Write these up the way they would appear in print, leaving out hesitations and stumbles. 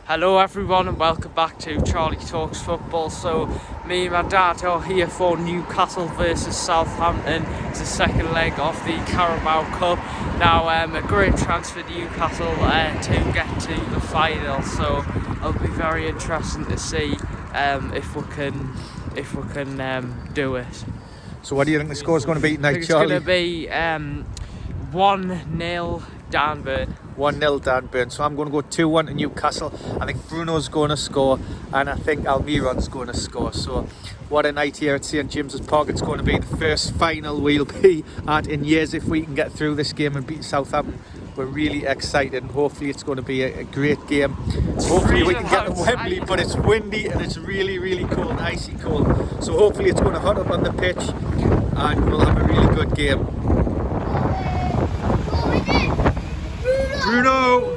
Hello everyone and welcome back to Charlie Talks Football. So me and my dad are here for Newcastle versus Southampton. It's the second leg of the Carabao Cup. Now a great chance for Newcastle to get to the final, so it'll be very interesting to see if we can do it. So what do you think the score's going to be tonight, It's Charlie? going to be 1-0 Danburn. 1-0 Danburn. So I'm going to go 2-1 to Newcastle. I think Bruno's going to score and I think Almiron's going to score. So what a night here at St James's Park. It's going to be the first final we'll be at in years if we can get through this game and beat Southampton. We're really excited and hopefully it's going to be a great game. Hopefully we can get to Wembley, but it's windy and it's really cold, icy cold. So hopefully it's going to hot up on the pitch and we'll have a really good game. Bruno!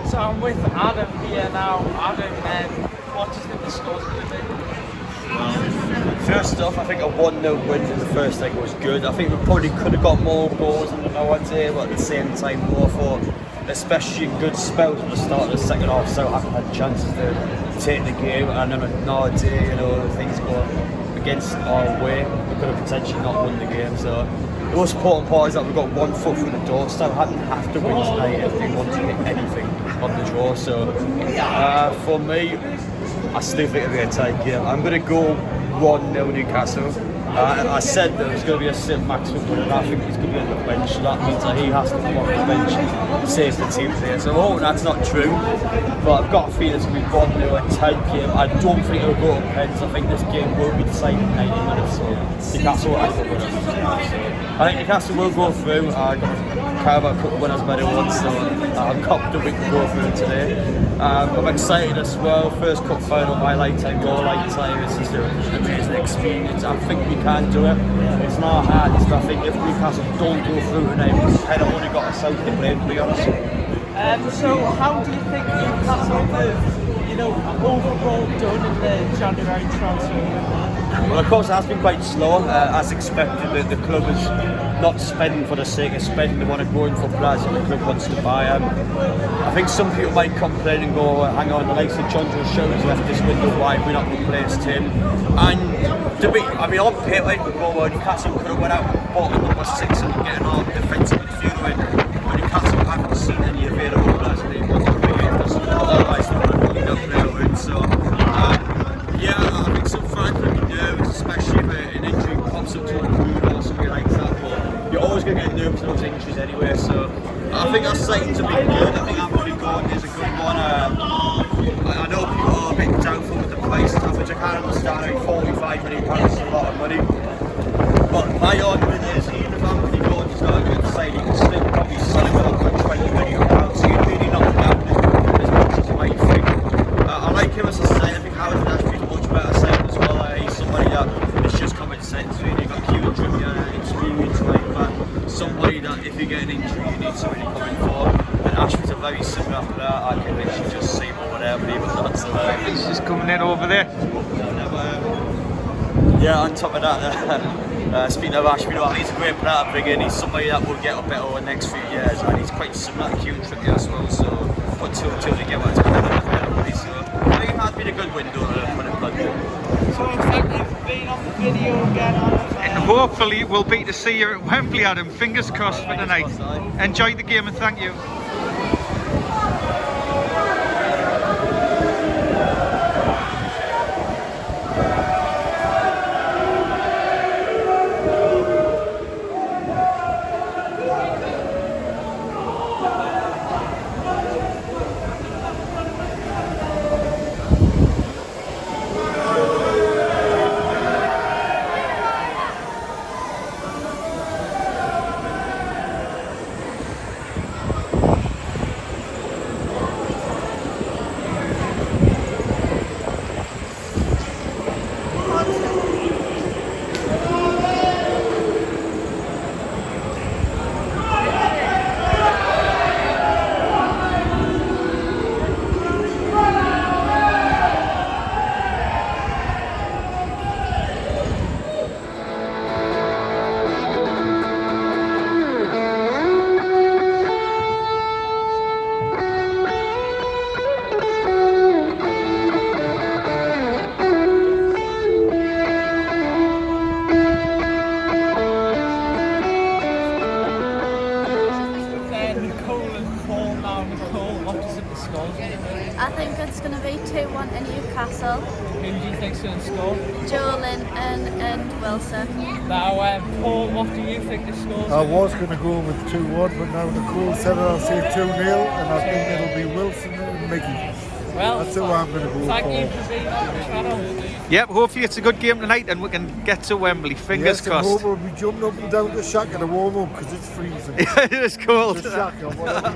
So I'm with Adam here now. Adam, what do you think the score's going to be? First off, I think a 1-0 win in the first leg was good. I think we probably could have got more goals in the nowadays, but at the same time, more for, especially in good spells at the start of the second half, Southampton had chances to take the game, and then nowadays, things go against our way. We could have potentially not won the game. So the most important part is that we've got 1 foot through the door. Southampton have to win tonight if they want to get anything on the draw. So for me, I still think it'll be a tight game. I'm going to go 1-0 Newcastle. I said there was going to be a St Maxwell, but I think he's going to be on the bench, so that means that he has to come off the bench and save the team today. So I'm hoping that's not true, but I've got a feeling it's going to be 1-0, a tight game. I don't think it'll go to pens. I think this game will be decided in 90 minutes, so Newcastle has to win it. I think Newcastle will go through. I got Carabao Cup winners better once, so I'm confident we can go through today. I'm excited as well. First cup final, my lifetime, your lifetime. It's just an amazing experience. I think we can do it. It's not hard. I think if Newcastle don't go through tonight, we've kind of only got ourselves to blame, to be honest. So how do you think Newcastle have, overall done in the January transfer window? Well, of course, it has been quite slow. As expected, the club is not spending for the sake of spending. They want to go in for players that the club wants to buy. I think some people might complain and go, hang on, the likes of John Joe Show's left this window, why have we not replaced him? And on paper, we go, well, Newcastle could have went out and bought number 6 and getting our defensive midfielder in. But Newcastle haven't seen any available players and they want to bring in because otherwise they would have really done their win. So, yeah, I think some fans would be nervous, especially if an injury pops up to a Bruno or something like that. But you're always going to get nervous with those injuries anyway. So I think our sightings have been good. I think Anthony Gordon is a good one. I know people are a bit doubtful with the price, which I can't understand. I mean, £45 million is a lot of money. But my argument is, even if Anthony Gordon's not a good side, you can still probably sell him for about £20 million. So you're really not down as much as you might think. I like him as a side. I think Howard Nashby's a much better side as well. He's somebody that it's just common sense. Really, got Kieran Trippier, experience like that. Somebody that if you get an injury, you need somebody coming for. And Ashby's a very similar player. I can literally just see him over there, but even not. So He's just coming in over there. Yeah, on top of that, speaking of Ashby, he's a great player to bring in. He's somebody that will get up better over the next few years, and he's quite similar to Kieran Trippier as well. So put two and two together, it's going to be better. So win, don't they, when it comes. So thank you for being on the video again. And hopefully we'll be to see you at Wembley, Adam. Fingers crossed for tonight. Enjoy the game and thank you. I think it's going to be 2-1 in Newcastle. Who do you think's going to score? Jolin and Wilson. Now, Paul, what do you think the score's I was going to go with 2-1, but now Nicole said it, I'll say 2-0, and I think it'll be Wilson and Mickey. Well, that's who I'm going to go thank for. you for being on the channel. Yep, hopefully it's a good game tonight and we can get to Wembley. Fingers Yes, crossed. I hope we'll be jumping up and down the shack to warm up because it's freezing. It is cold. The shack or whatever.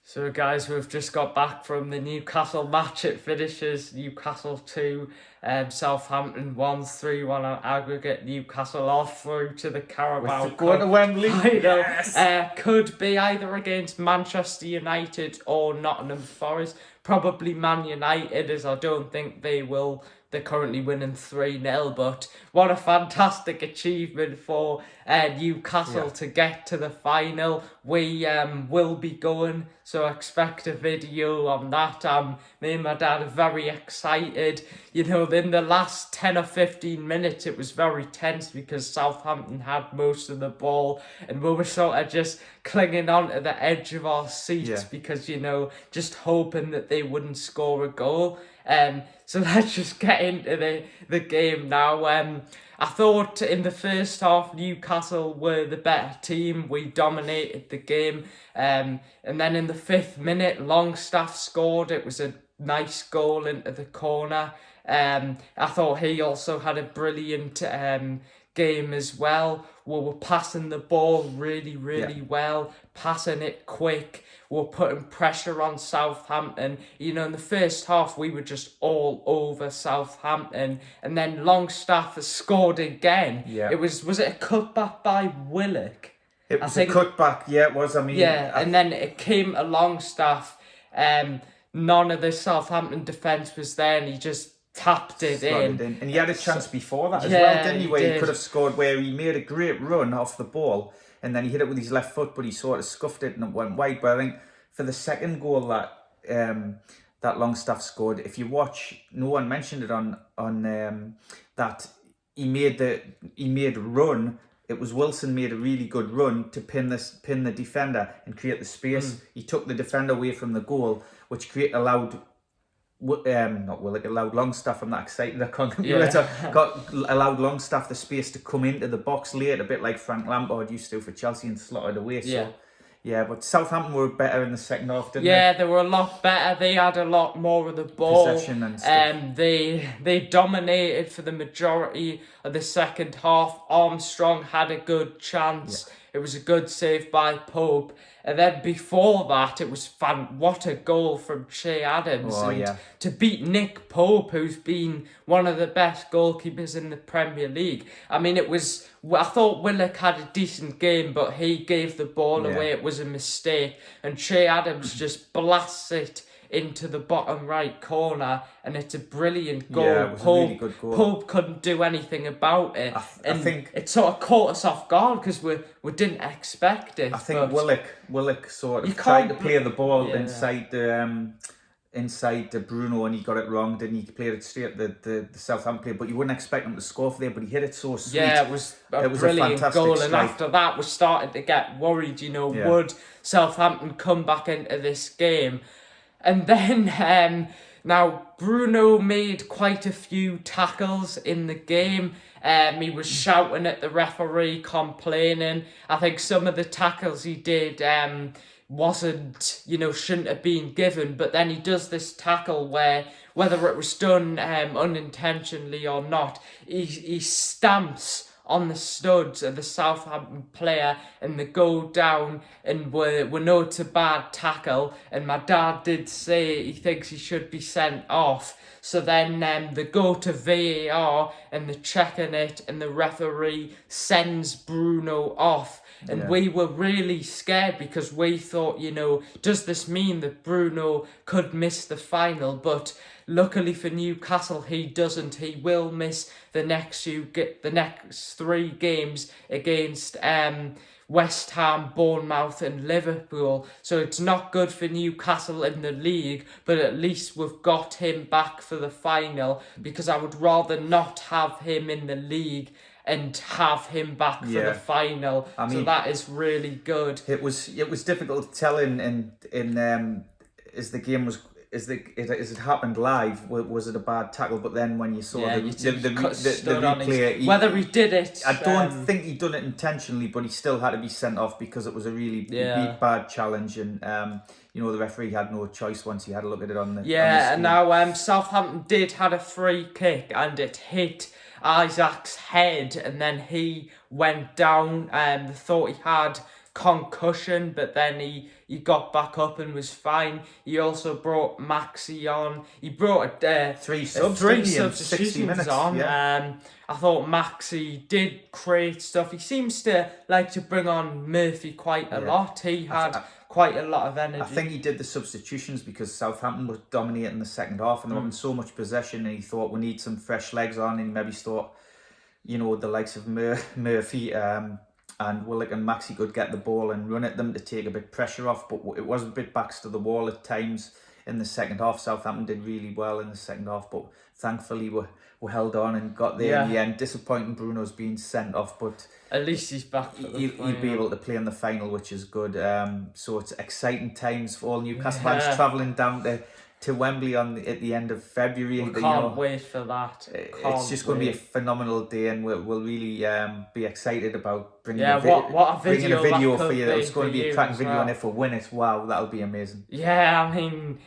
So guys, we've just got back from the Newcastle match. It finishes Newcastle 2, Southampton 1, 3-1 on aggregate. Newcastle off through to the Carabao Cup. Going to Wembley. Final. Yes. Could be either against Manchester United or Nottingham Forest. Probably Man United, as I don't think they will. They're currently winning 3-0, but what a fantastic achievement for Newcastle to get to the final. We will be going, so expect a video on that. Me and my dad are very excited. You know, in the last 10 or 15 minutes, it was very tense because Southampton had most of the ball, and we were sort of just clinging on to the edge of our seats because, you know, just hoping that they wouldn't score a goal. So let's just get into the game now. I thought in the first half Newcastle were the better team. We dominated the game. And then in the 5th minute, Longstaff scored. It was a nice goal into the corner. I thought he also had a brilliant game as well. We were passing the ball really well, passing it quick. We were putting pressure on Southampton. You know, in the first half, we were just all over Southampton. And then Longstaff has scored again. Yeah. Was it a cutback by Willock? It was a cutback, yeah, it was. I mean... Yeah, and then it came to Longstaff. None of the Southampton defence was there, and he just tapped it in. And he had a chance before that as well, didn't he? Where he could have scored, where he made a great run off the ball, and then he hit it with his left foot, but he sort of scuffed it and it went wide. But I think for the second goal that that Longstaff scored, if you watch, no one mentioned it on that he made a run. It was Wilson made a really good run to pin the defender and create the space. He took the defender away from the goal, which allowed Longstaff. I'm not excited. I can't allowed Longstaff the space to come into the box late, a bit like Frank Lampard used to for Chelsea, and slotted away. So but Southampton were better in the second half, didn't they? Yeah, they were a lot better. They had a lot more of the ball. Possession and stuff. They dominated for the majority of the second half. Armstrong had a good chance. It was a good save by Pope. And then before that, it was what a goal from Che Adams. To beat Nick Pope, who's been one of the best goalkeepers in the Premier League. I mean, I thought Willock had a decent game, but he gave the ball away. It was a mistake. And Che Adams just blasts it into the bottom right corner, and it's a brilliant goal. Yeah, it was a really good goal. Pope couldn't do anything about it. I think it sort of caught us off guard because we didn't expect it. I think Willock sort of tried to play the ball inside the Bruno, and he got it wrong. Didn't he? Played it straight the Southampton player, but you wouldn't expect him to score for there. But he hit it so sweet. Yeah, it was a brilliant goal. And after that, we started to get worried. You know, would Southampton come back into this game? And then now Bruno made quite a few tackles in the game. He was shouting at the referee, complaining. I think some of the tackles he did shouldn't have been given. But then he does this tackle where, whether it was done unintentionally or not, he stamps on the studs of the Southampton player, and they go down, and we know it's a bad tackle, and my dad did say he thinks he should be sent off. So then they go to VAR, and they're checking it, and the referee sends Bruno off. And we were really scared because we thought, does this mean that Bruno could miss the final? But luckily for Newcastle, he doesn't. He will miss the next 3 games against West Ham, Bournemouth and Liverpool. So it's not good for Newcastle in the league, but at least we've got him back for the final, because I would rather not have him in the league and have him back for the final. I mean, so that is really good. It was difficult to tell as the game was. As it happened live, was it a bad tackle? But then when you saw the replay, whether he did it, I don't think he done it intentionally, but he still had to be sent off because it was a really bad challenge, and the referee had no choice once he had a look at it on the and now Southampton did had a free kick, and it hit Isaac's head, and then he went down. They thought he had concussion, but then he got back up and was fine. He also brought Maxi on. He brought three substitutions on. I thought Maxi did create stuff. He seems to like to bring on Murphy quite a lot. He had quite a lot of energy. I think he did the substitutions because Southampton was dominating the second half, and they were having so much possession, and he thought we need some fresh legs on, and he maybe thought, the likes of Murphy and Willock and Maxi could get the ball and run at them to take a bit pressure off, but it was a bit backs to the wall at times in the second half. Southampton did really well in the second half, but thankfully we held on and got there in the end. Disappointing Bruno's being sent off, but at least he's back for the he'll be able to play in the final, which is good. So it's exciting times for all Newcastle fans travelling down to Wembley at the end of February. We can't wait for that. It's just going to be a phenomenal day, and we'll really be excited about bringing a bringing a video for you. It's going to be a cracking video, and if we win it, wow, that'll be amazing. Yeah, I mean,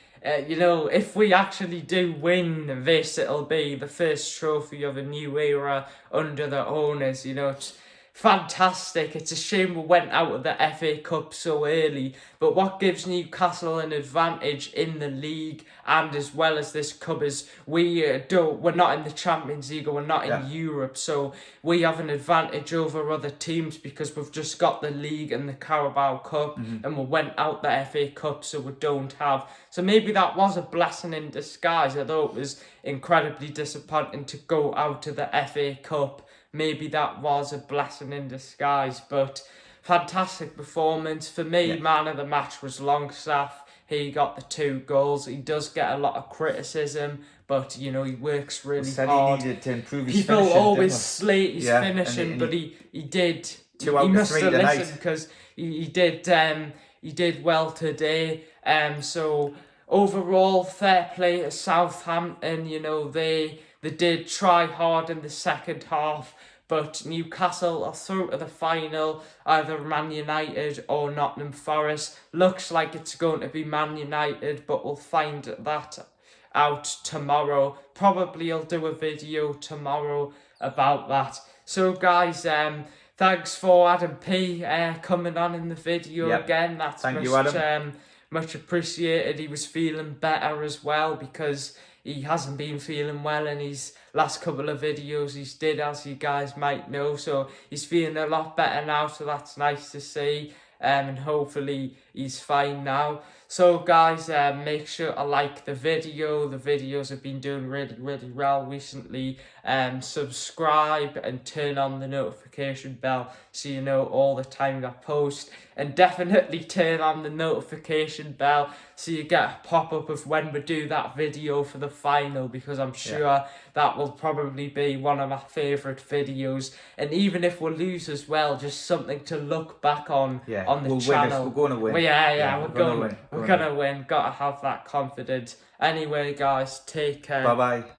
you know, if we actually do win this, it'll be the first trophy of a new era under the owners. You know, it's fantastic. It's a shame we went out of the FA Cup so early, but what gives Newcastle an advantage in the league and as well as this cup is we're not in the Champions League, or we're not in Europe, so we have an advantage over other teams because we've just got the league and the Carabao Cup, and we went out the FA Cup, so we don't have. So maybe that was a blessing in disguise, although it was incredibly disappointing to go out to the FA Cup. Maybe that was a blessing in disguise, but fantastic performance. For me, man of the match was Longstaff. He got the 2 goals. He does get a lot of criticism, but, you know, he works really hard. He needed to improve his People finishing, always slate his finishing, but he did. 2 out he of must 3 have tonight. listened because he did well today. So overall, fair play to Southampton. You know, they did try hard in the second half, but Newcastle are through to the final, either Man United or Nottingham Forest. Looks like it's going to be Man United, but we'll find that out tomorrow. Probably I'll do a video tomorrow about that. So guys, thanks for Adam P coming on in the video again. That's Thank you, Adam. Much appreciated. He was feeling better as well because he hasn't been feeling well in his last couple of videos he's did, as you guys might know. So he's feeling a lot better now, so that's nice to see. And hopefully he's fine now. So guys, make sure to like the video. The videos have been doing really well recently. Subscribe and turn on the notification bell so you know all the time I post. And definitely turn on the notification bell so you get a pop-up of when we do that video for the final, because I'm sure that will probably be one of my favourite videos. And even if we lose as well, just something to look back on the channel. We're going to win. Well, we're going to win. Got to have that confidence. Anyway, guys, take care. Bye-bye.